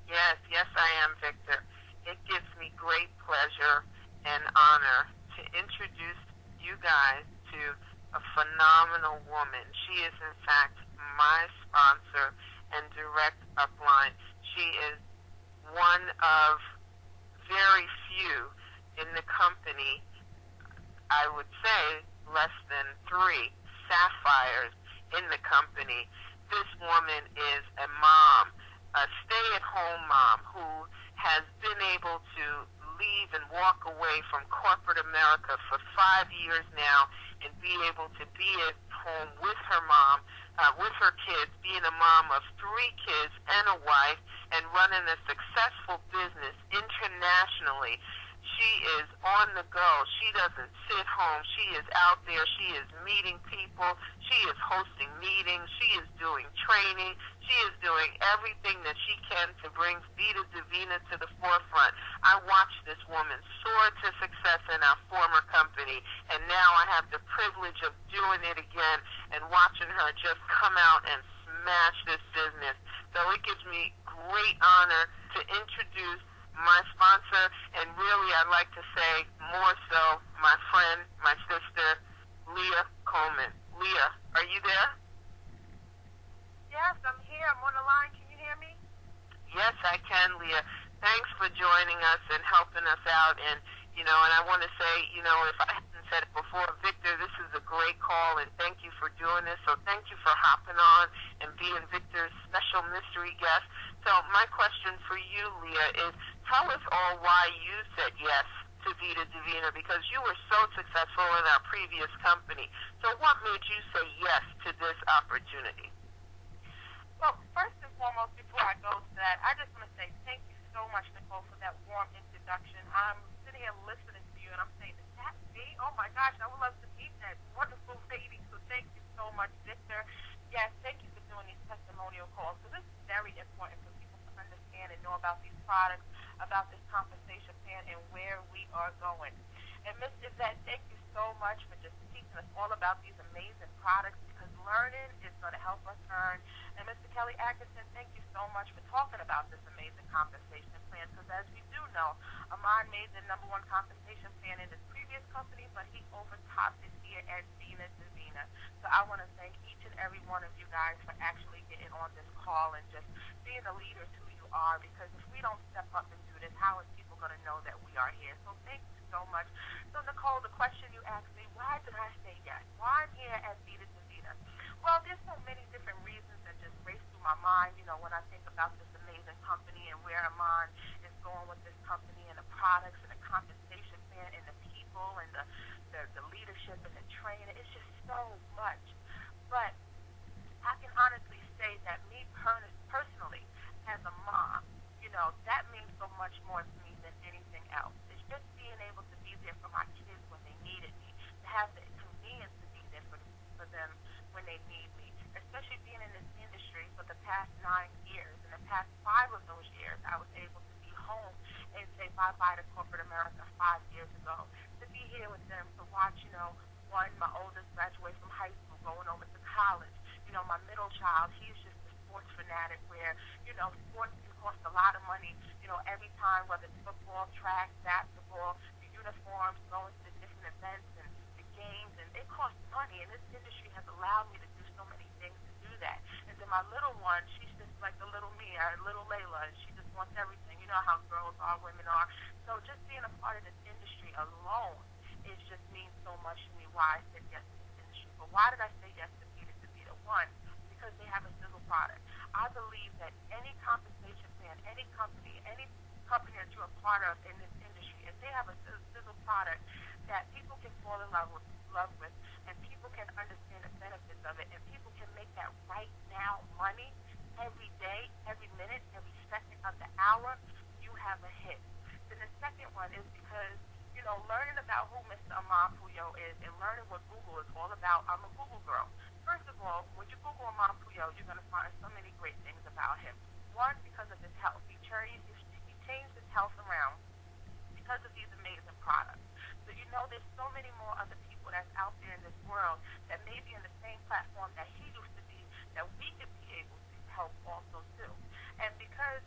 Speaker 4: Yes, I am, Victor. It gives me great pleasure and honor to introduce you guys to a phenomenal woman. She is, in fact, my sponsor and direct upline. She is one of very few in the company, I would say less than 3 sapphires in the company. This woman is a mom, a stay-at-home mom who has been able to leave and walk away from corporate America for 5 years now and be able to be at home with her mom, with her kids, being a mom of 3 kids and a wife, and running a successful business internationally. She is on the go. She doesn't sit home. She is out there. She is meeting people. She is hosting meetings. She is doing training. She is doing everything that she can to bring Vida Divina to the forefront. I watched this woman soar to success in our former company, and now I have the privilege of doing it again and watching her just come out and smash this business. So it gives me great honor to introduce my sponsor, and really I'd like to say more so my friend, my sister, Leah Coleman. Leah, are you there?
Speaker 5: Yes, I'm here. I'm on the line. Can you hear me?
Speaker 4: Yes, I can, Leah. Thanks for joining us and helping us out. And, you know, and I want to say, you know, if I hadn't said it before, Victor, this is a great call, and thank you for doing this. So thank you for hopping on and being Victor's special mystery guest. So my question for you, Leah, is tell us all why you said yes to Vida Divina because you were so successful in our previous company. So what made you say yes to this opportunity?
Speaker 5: Well, first and foremost, before I go to that, I just want to say thank you so much, Nicole, for that warm introduction. I'm sitting here listening to you, and I'm saying, is that me? Oh, my gosh, I would love to meet that wonderful lady. So thank you so much, Victor. Yes, thank you for doing these testimonial calls, because this is very important for people to understand and know about these products, about this compensation plan, and where we are going. And Ms. Yvette, thank you so much for just teaching us all about these amazing products, because learning is going to help us earn. And Mr. K.Atkinson, thank you so much for talking about this amazing compensation plan, because as we do know, Amon made the #1 compensation plan in his previous company, but he overtopped it here at Vida Divina. So I want to thank each and every one of you guys for actually getting on this call and just being the leaders who you are, because if we don't step up and do this, how is people going to know that we are here? So thank you so much. So Nicole, the question you asked me, why did I say yes? Why I'm here at Vida Divina? Well, there's so many different reasons that just race through my mind, when I think about this amazing company and where Amon is going with this company and the products and the compensation plan and the people and the leadership and the training. It's just so much. But I can honestly say that me personally, as a mom, that means so much more to me than anything else. It's just being able to be there for my kids when they needed me, to have the convenience to be there for them when they need me, especially being in this industry for the past 9 years. In the past 5 of those years, I was able to be home and say bye-bye to corporate America 5 years ago, to be here with them, to watch, my oldest graduate from high school, going over to college. My middle child, he's just a sports fanatic where, sports can cost a lot of money, every time, whether it's football, track, basketball, the uniforms, going to the different events and the games, and it costs money, and this industry has allowed me to do so many things to do that. And then my little one, she's just like the little me, our little Layla, and she just wants everything. You know how girls are, women are. So just being a part of this industry alone, it just means so much to me why I said yes to this industry. But why did I say yes to Vida Divina? One, because they have a sizzle product. I believe that any compensation plan, any company that you're a part of in this industry, if they have a sizzle product that people can fall in love with, and people can understand the benefits of it, and people can make that right now money every day, every minute, every second of the hour, you have a hit. Then the second one is because, learning about who Mr. Amon Puyo is and learning what Google is all about. I'm a Google girl. First of all, when you Google Amon Puyo, you're going to find so many great things about him. One, because of his health. He changed his health around because of these amazing products. So there's so many more other people that's out there in this world that may be in the same platform that he used to be, that we could be able to help also too. And because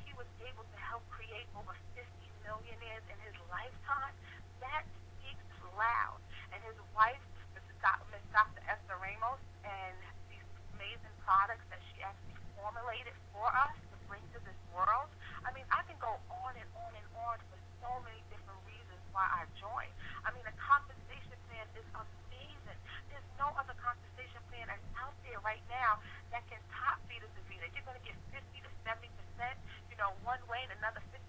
Speaker 5: he was able to help create over 50 millionaires in his lifetime, that speaks loud. And his wife, Ms. Dr. Esther Ramos, and these amazing products that she actually formulated for us to bring to this world. I mean, I can go on and on and on for so many different reasons why I joined. I mean, a compensation plan is amazing. There's no other compensation plan that's out there right now that can top Vida Divina. You're going to get 50 to 70%, one way, and another 50%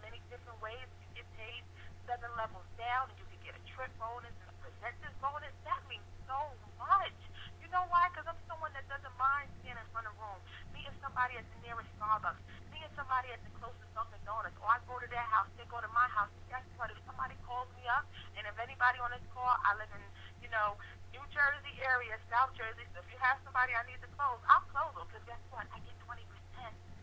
Speaker 5: many different ways. You get paid 7 levels down, and you can get a trip bonus and a presenter's bonus. That means so much. You know why? Because I'm someone that doesn't mind standing in front of a room, meeting somebody at the nearest Starbucks, meeting somebody at the closest Dunkin' Donuts, or I go to their house, they go to my house. Guess what? If somebody calls me up, and if anybody on this call, I live in, New Jersey area, South Jersey, so if you have somebody I need to close, I'll close them, because guess what? I get 20%.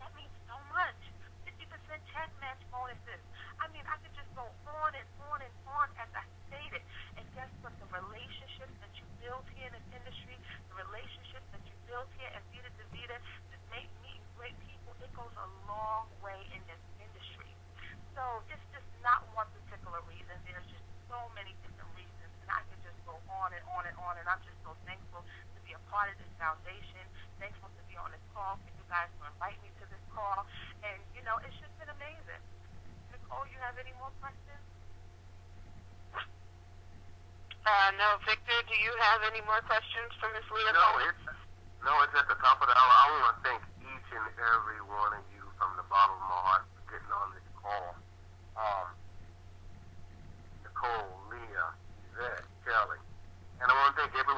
Speaker 5: That means so much. 50% check match bonuses. I mean, I could just go on and on and on, as I stated. And guess what? The relationships that you build here in this industry, the relationships that you build here at Vida Divina, that make me great people, it goes a long way in this industry. So it's just not one particular reason. There's just so many different reasons, and I could just go on and on and on. And I'm just so thankful to be a part of this foundation, thankful to be on this call, for you guys to invite me to this call. And, it's just been amazing. Nicole, you have any more questions?
Speaker 4: No, Victor, do you have any more questions for Ms. Leah?
Speaker 1: No, it's at the top of the hour. I want to thank each and every one of you from the bottom of my heart for getting on this call.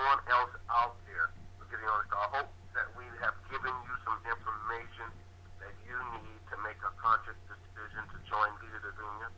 Speaker 1: anyone else out there for getting on the show. I hope that we have given you some information that you need to make a conscious decision to join Vida Divina.